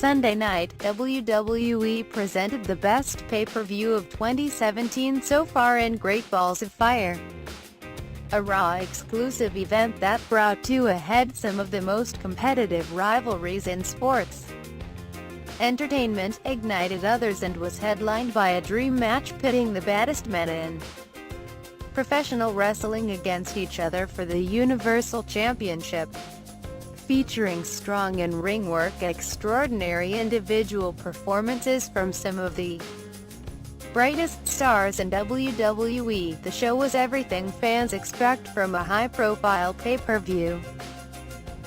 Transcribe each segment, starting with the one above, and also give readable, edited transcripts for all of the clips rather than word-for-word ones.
Sunday night, WWE presented the best pay-per-view of 2017 so far in Great Balls of Fire, a Raw exclusive event that brought to a head some of the most competitive rivalries in sports. Entertainment ignited others and was headlined by a dream match pitting the baddest men in professional wrestling against each other for the Universal Championship. Featuring strong in-ring work, extraordinary individual performances from some of the brightest stars in WWE, the show was everything fans expect from a high-profile pay-per-view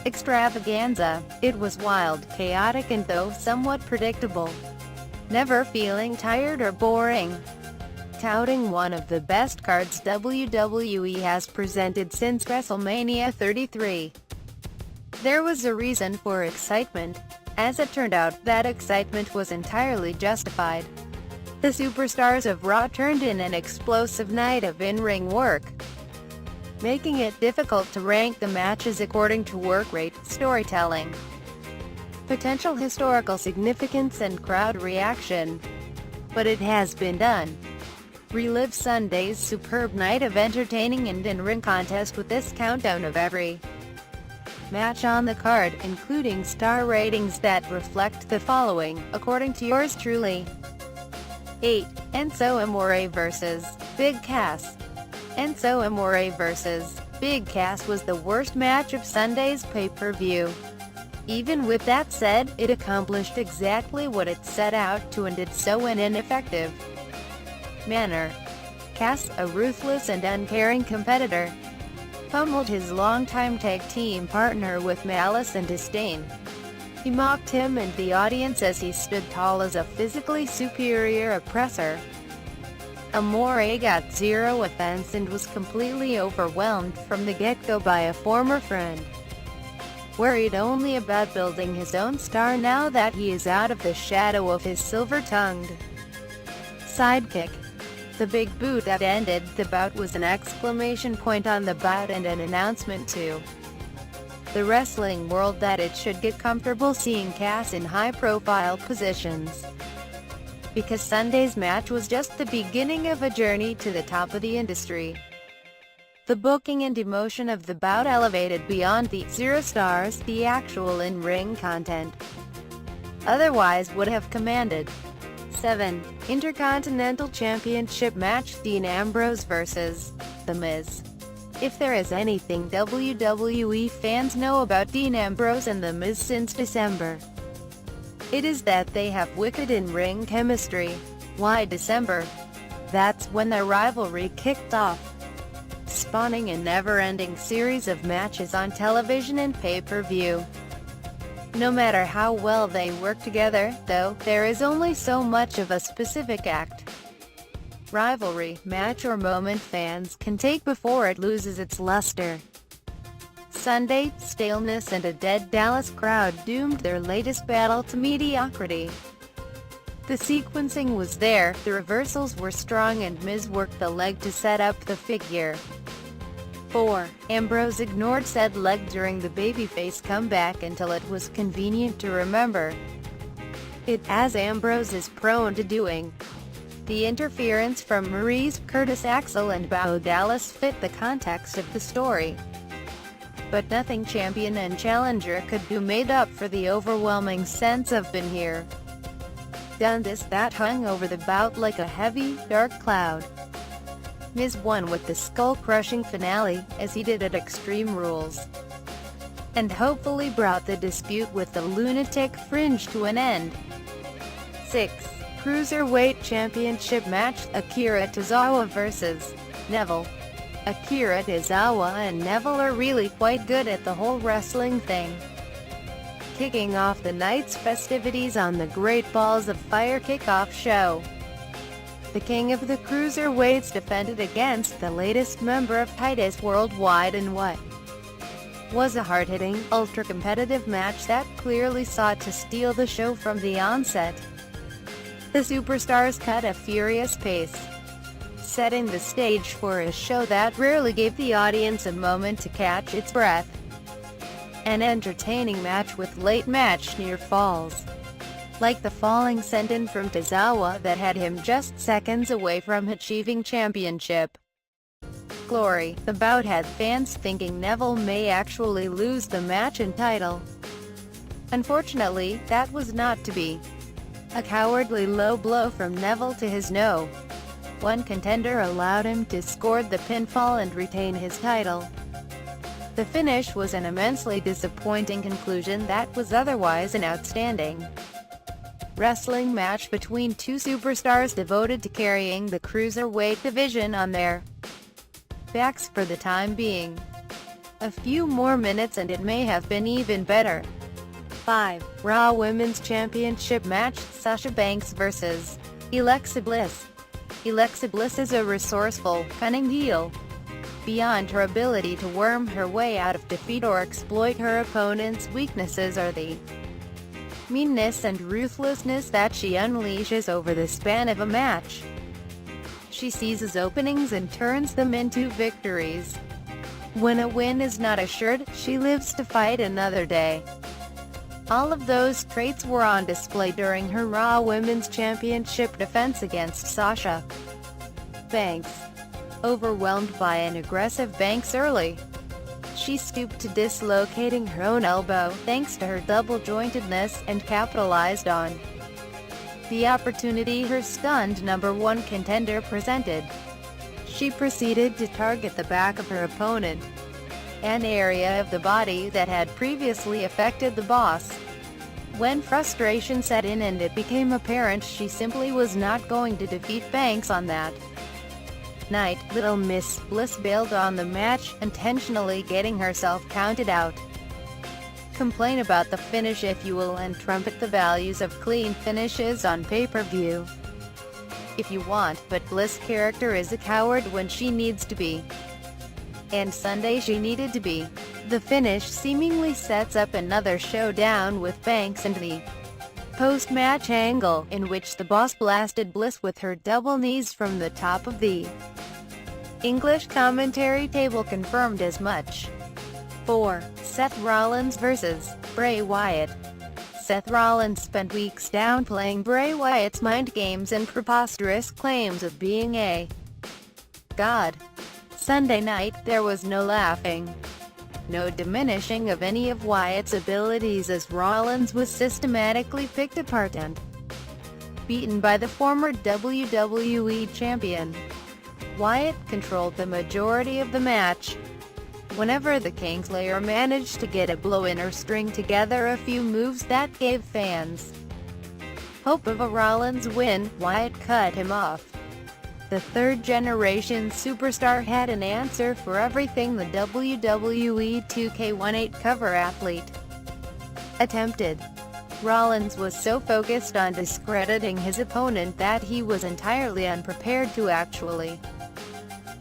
extravaganza. It was wild, chaotic and though somewhat predictable, never feeling tired or boring. Touting one of the best cards WWE has presented since WrestleMania 33. There was a reason for excitement. As it turned out, that excitement was entirely justified. The superstars of Raw turned in an explosive night of in-ring work, making it difficult to rank the matches according to work rate, storytelling, potential historical significance and crowd reaction. But it has been done. Relive Sunday's superb night of entertaining and in-ring contest with this countdown of every match on the card, including star ratings that reflect the following, according to yours truly. 8. Enzo Amore vs. Big Cass. Enzo Amore vs. Big Cass was the worst match of Sunday's pay-per-view. Even with that said, it accomplished exactly what it set out to and did so in an effective manner. Cass, a ruthless and uncaring competitor, pummeled his longtime tag team partner with malice and disdain. He mocked him and the audience as he stood tall as a physically superior oppressor. Amore got zero offense and was completely overwhelmed from the get-go by a former friend, worried only about building his own star now that he is out of the shadow of his silver-tongued sidekick. The big boot that ended the bout was an exclamation point on the bout and an announcement to the wrestling world that it should get comfortable seeing Cass in high-profile positions, because Sunday's match was just the beginning of a journey to the top of the industry. The booking and emotion of the bout elevated beyond the 0 stars the actual in-ring content otherwise would have commanded. 7. Intercontinental Championship match, Dean Ambrose vs. The Miz. If there is anything WWE fans know about Dean Ambrose and The Miz since December, it is that they have wicked in-ring chemistry. Why December? That's when their rivalry kicked off, spawning a never-ending series of matches on television and pay-per-view. No matter how well they work together, though, there is only so much of a specific act, rivalry, match or moment fans can take before it loses its luster. Sunday, staleness and a dead Dallas crowd doomed their latest battle to mediocrity. The sequencing was there, the reversals were strong and Miz worked the leg to set up the figure 4. Ambrose ignored said leg during the babyface comeback until it was convenient to remember it, as Ambrose is prone to doing. The interference from Maurice, Curtis Axel and Bo Dallas fit the context of the story, but nothing champion and challenger could do made up for the overwhelming sense of "been here, done this" that hung over the bout like a heavy, dark cloud. Miz won with the skull-crushing finale, as he did at Extreme Rules, and hopefully brought the dispute with the Lunatic Fringe to an end. 6. Cruiserweight Championship match, Akira Tozawa vs. Neville. Akira Tozawa and Neville are really quite good at the whole wrestling thing. Kicking off the night's festivities on the Great Balls of Fire kickoff show, the King of the Cruiserweights defended against the latest member of Titus Worldwide in what was a hard-hitting, ultra-competitive match that clearly sought to steal the show from the onset. The superstars cut a furious pace, setting the stage for a show that rarely gave the audience a moment to catch its breath. An entertaining match with late match near falls. like the falling sentence from Tozawa that had him just seconds away from achieving championship glory. The bout had fans thinking Neville may actually lose the match and title. Unfortunately, that was not to be. A cowardly low blow from Neville to his No.1 contender allowed him to score the pinfall and retain his title. The finish was an immensely disappointing conclusion that was otherwise an outstanding wrestling match between two superstars devoted to carrying the cruiserweight division on their backs for the time being. A few more minutes and it may have been even better. 5. Raw Women's Championship match, Sasha Banks vs. Alexa Bliss. Alexa Bliss is a resourceful, cunning heel. Beyond her ability to worm her way out of defeat or exploit her opponent's weaknesses are the meanness and ruthlessness that she unleashes over the span of a match. She seizes openings and turns them into victories. When a win is not assured, she lives to fight another day. All of those traits were on display during her Raw Women's Championship defense against Sasha Banks. Overwhelmed by an aggressive Banks early, she stooped to dislocating her own elbow, thanks to her double-jointedness, and capitalized on the opportunity her stunned #1 contender presented. She proceeded to target the back of her opponent, an area of the body that had previously affected the boss. When frustration set in and it became apparent she simply was not going to defeat Banks on that night, Little Miss Bliss bailed on the match, intentionally getting herself counted out. Complain about the finish if you will and trumpet the values of clean finishes on pay-per-view if you want, but Bliss' character is a coward when she needs to be. And Sunday she needed to be. The finish seemingly sets up another showdown with Banks and the post-match angle, in which the boss blasted Bliss with her double knees from the top of the English commentary table confirmed as much. 4. Seth Rollins vs. Bray Wyatt. Seth Rollins spent weeks downplaying Bray Wyatt's mind games and preposterous claims of being a god. Sunday night, there was no laughing, no diminishing of any of Wyatt's abilities as Rollins was systematically picked apart and beaten by the former WWE champion. Wyatt controlled the majority of the match. Whenever the Kingslayer managed to get a blow in or string together a few moves that gave fans hope of a Rollins win, Wyatt cut him off. The third-generation superstar had an answer for everything the WWE 2K18 cover athlete attempted. Rollins was so focused on discrediting his opponent that he was entirely unprepared to actually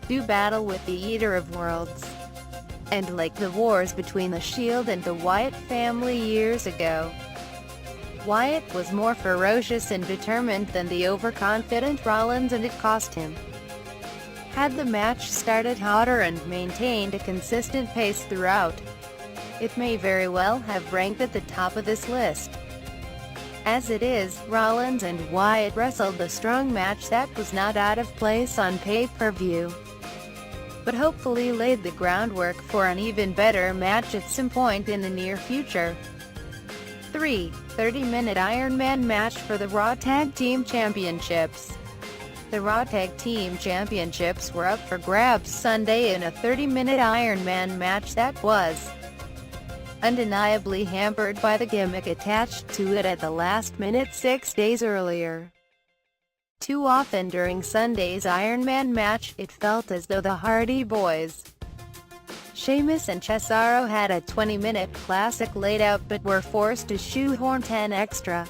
do battle with the Eater of Worlds. And like the wars between the Shield and the Wyatt family years ago, Wyatt was more ferocious and determined than the overconfident Rollins, and it cost him. Had the match started hotter and maintained a consistent pace throughout, it may very well have ranked at the top of this list. As it is, Rollins and Wyatt wrestled a strong match that was not out of place on pay-per-view, but hopefully laid the groundwork for an even better match at some point in the near future. 3. 30-minute Iron Man match for the Raw Tag Team Championships. The Raw Tag Team Championships were up for grabs Sunday in a 30-minute Iron Man match that was undeniably hampered by the gimmick attached to it at the last minute 6 days earlier. Too often during Sunday's Iron Man match, it felt as though the Hardy Boys, Sheamus and Cesaro, had a 20-minute classic laid out but were forced to shoehorn 10 extra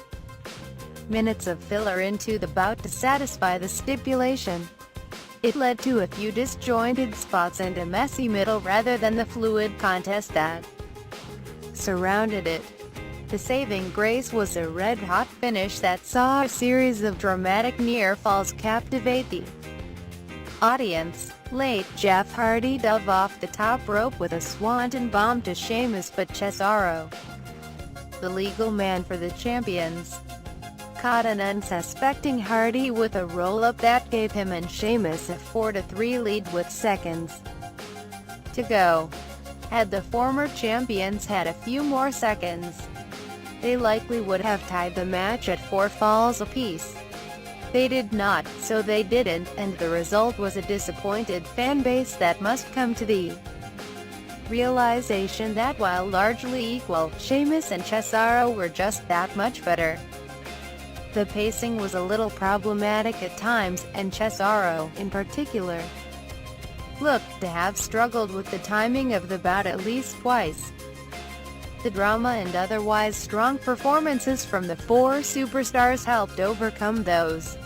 minutes of filler into the bout to satisfy the stipulation. It led to a few disjointed spots and a messy middle rather than the fluid contest that surrounded it. The saving grace was a red-hot finish that saw a series of dramatic near-falls captivate the audience. Late, Jeff Hardy dove off the top rope with a swanton bomb to Sheamus, but Cesaro, the legal man for the champions, caught an unsuspecting Hardy with a roll-up that gave him and Sheamus a 4-3 lead with seconds to go. Had the former champions had a few more seconds, they likely would have tied the match at 4 falls apiece. They did not, so they didn't, and the result was a disappointed fanbase that must come to the realization that while largely equal, Sheamus and Cesaro were just that much better. The pacing was a little problematic at times, and Cesaro, in particular, looked to have struggled with the timing of the bout at least twice. The drama and otherwise strong performances from the 4 superstars helped overcome those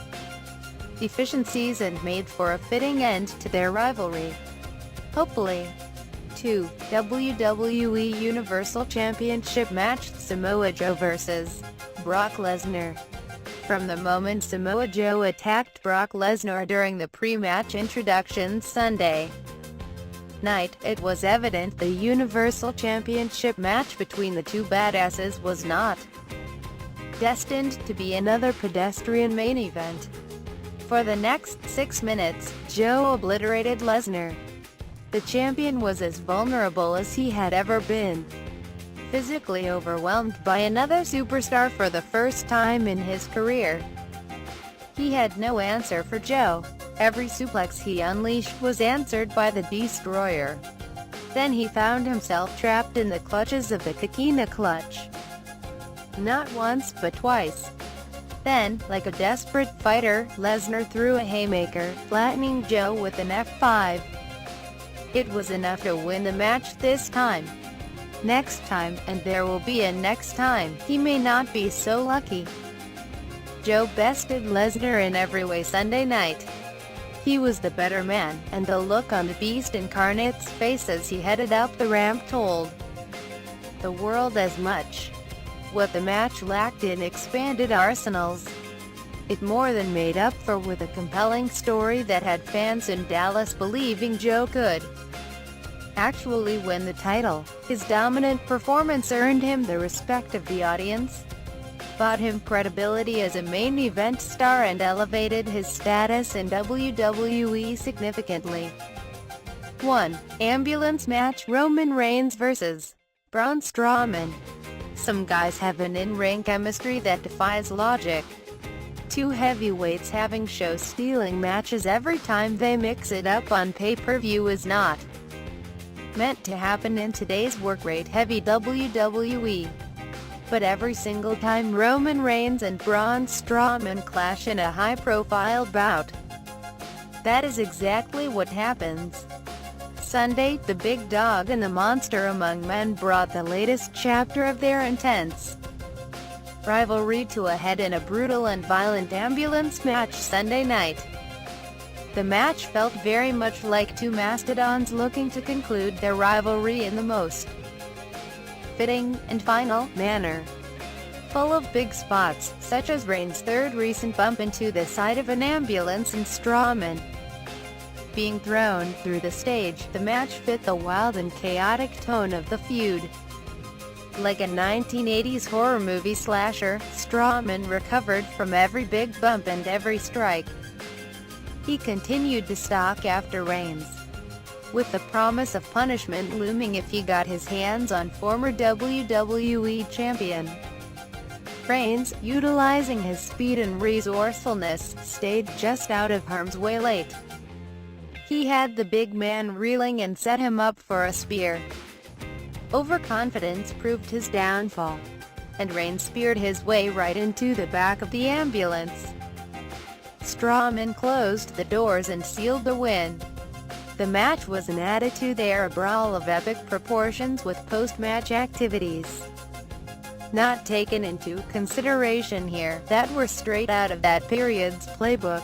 deficiencies and made for a fitting end to their rivalry. Hopefully. 2. WWE Universal Championship match: Samoa Joe vs. Brock Lesnar. From the moment Samoa Joe attacked Brock Lesnar during the pre-match introduction Sunday night, it was evident the Universal Championship match between the two badasses was not destined to be another pedestrian main event. For the next 6 minutes, Joe obliterated Lesnar. The champion was as vulnerable as he had ever been, physically overwhelmed by another superstar for the first time in his career. He had no answer for Joe. Every suplex he unleashed was answered by the Destroyer. Then he found himself trapped in the clutches of the Coquina Clutch. Not once but twice. Then, like a desperate fighter, Lesnar threw a haymaker, flattening Joe with an F5. It was enough to win the match this time. Next time, and there will be a next time, he may not be so lucky. Joe bested Lesnar in every way Sunday night. He was the better man, and the look on the Beast Incarnate's face as he headed up the ramp told the world as much. What the match lacked in expanded arsenals, it more than made up for with a compelling story that had fans in Dallas believing Joe could actually win the title. His dominant performance earned him the respect of the audience, bought him credibility as a main event star, and elevated his status in WWE significantly. 1. Ambulance match: Roman Reigns vs. Braun Strowman. Some guys have an in-ring chemistry that defies logic. 2 heavyweights having show-stealing matches every time they mix it up on pay-per-view is not meant to happen in today's work-rate-heavy WWE. But every single time Roman Reigns and Braun Strowman clash in a high-profile bout, that is exactly what happens. Sunday, the big dog and the monster among men brought the latest chapter of their intense rivalry to a head in a brutal and violent ambulance match Sunday night. The match felt very much like 2 mastodons looking to conclude their rivalry in the most fitting and final manner. Full of big spots, such as Reigns' third recent bump into the side of an ambulance and Strowman being thrown through the stage, the match fit the wild and chaotic tone of the feud. Like a 1980s horror movie slasher, Strowman recovered from every big bump and every strike. He continued to stalk after Reigns, with the promise of punishment looming if he got his hands on former WWE champion. Reigns, utilizing his speed and resourcefulness, stayed just out of harm's way late. He had the big man reeling and set him up for a spear. Overconfidence proved his downfall, and Reigns speared his way right into the back of the ambulance. Strowman closed the doors and sealed the win. The match was an attitude-era brawl of epic proportions with post-match activities not taken into consideration here that were straight out of that period's playbook.